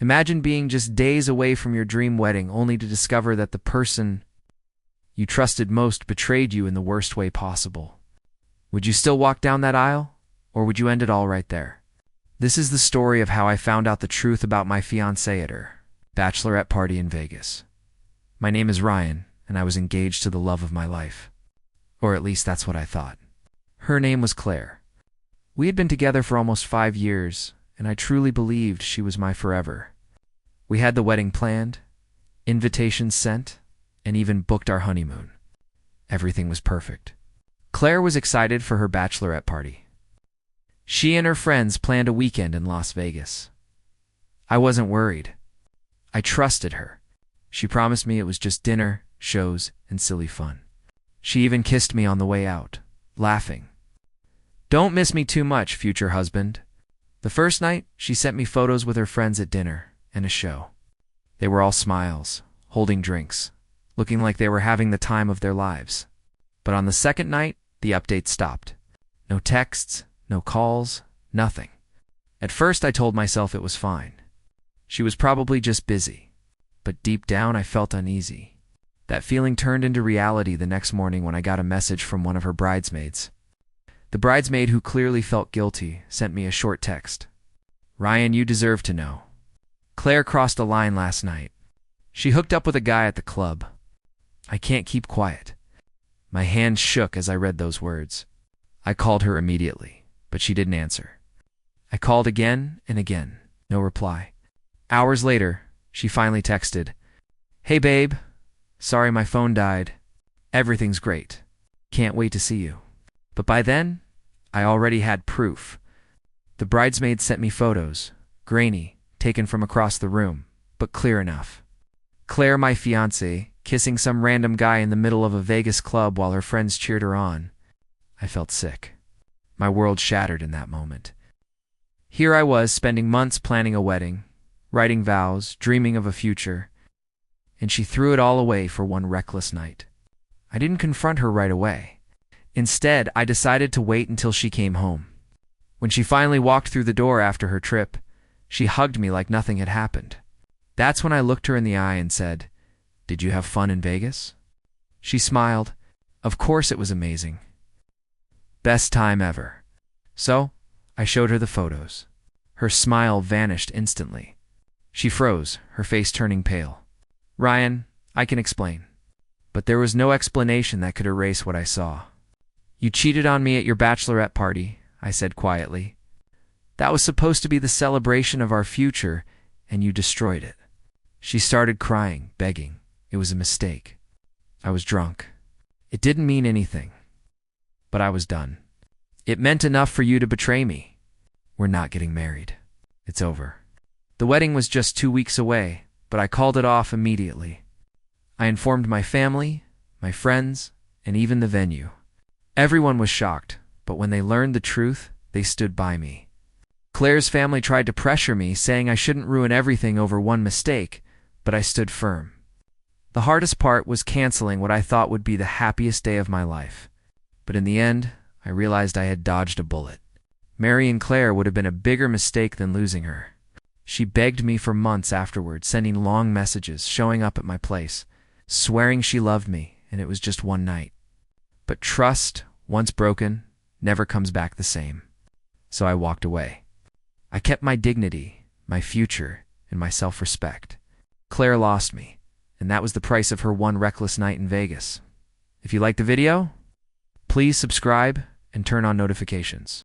Imagine being just days away from your dream wedding only to discover that the person you trusted most betrayed you in the worst way possible. Would you still walk down that aisle, or would you end it all right there? This is the story of how I found out the truth about my fiancée at her bachelorette party in Vegas. My name is Ryan, and I was engaged to the love of my life. Or at least that's what I thought. Her name was Claire. We had been together for almost 5 years, and I truly believed she was my forever. We had the wedding planned, invitations sent, and even booked our honeymoon. Everything was perfect. Claire was excited for her bachelorette party. She and her friends planned a weekend in Las Vegas. I wasn't worried. I trusted her. She promised me it was just dinner, shows, and silly fun. She even kissed me on the way out, laughing. Don't miss me too much, future husband. The first night, she sent me photos with her friends at dinner and a show. They were all smiles, holding drinks, looking like they were having the time of their lives. But on the second night, the update stopped. No texts, no calls, nothing. At first, I told myself it was fine. She was probably just busy. But deep down, I felt uneasy. That feeling turned into reality the next morning when I got a message from one of her bridesmaids. The bridesmaid, who clearly felt guilty, sent me a short text. Ryan, you deserve to know. Claire crossed a line last night. She hooked up with a guy at the club. I can't keep quiet. My hand shook as I read those words. I called her immediately, but she didn't answer. I called again and again. No reply. Hours later, she finally texted, Hey babe, sorry my phone died. Everything's great. Can't wait to see you. But by then, I already had proof. The bridesmaid sent me photos, grainy, taken from across the room, but clear enough. Claire, my fiancée, kissing some random guy in the middle of a Vegas club while her friends cheered her on. I felt sick. My world shattered in that moment. Here I was, spending months planning a wedding, writing vows, dreaming of a future, and she threw it all away for one reckless night. I didn't confront her right away. Instead, I decided to wait until she came home. When she finally walked through the door after her trip, she hugged me like nothing had happened. That's when I looked her in the eye and said, Did you have fun in Vegas? She smiled. Of course it was amazing. Best time ever. So, I showed her the photos. Her smile vanished instantly. She froze, her face turning pale. Ryan, I can explain. But there was no explanation that could erase what I saw. You cheated on me at your bachelorette party, I said quietly. That was supposed to be the celebration of our future, and you destroyed it. She started crying, begging. It was a mistake. I was drunk. It didn't mean anything. But I was done. It meant enough for you to betray me. We're not getting married. It's over. The wedding was just 2 weeks away, but I called it off immediately. I informed my family, my friends, and even the venue. Everyone was shocked, but when they learned the truth, they stood by me. Claire's family tried to pressure me, saying I shouldn't ruin everything over one mistake, but I stood firm. The hardest part was canceling what I thought would be the happiest day of my life. But in the end, I realized I had dodged a bullet. Marrying Claire would have been a bigger mistake than losing her. She begged me for months afterward, sending long messages, showing up at my place, swearing she loved me, and it was just one night. But trust, once broken, never comes back the same. So I walked away. I kept my dignity, my future, and my self-respect. Claire lost me, and that was the price of her one reckless night in Vegas. If you liked the video, please subscribe and turn on notifications.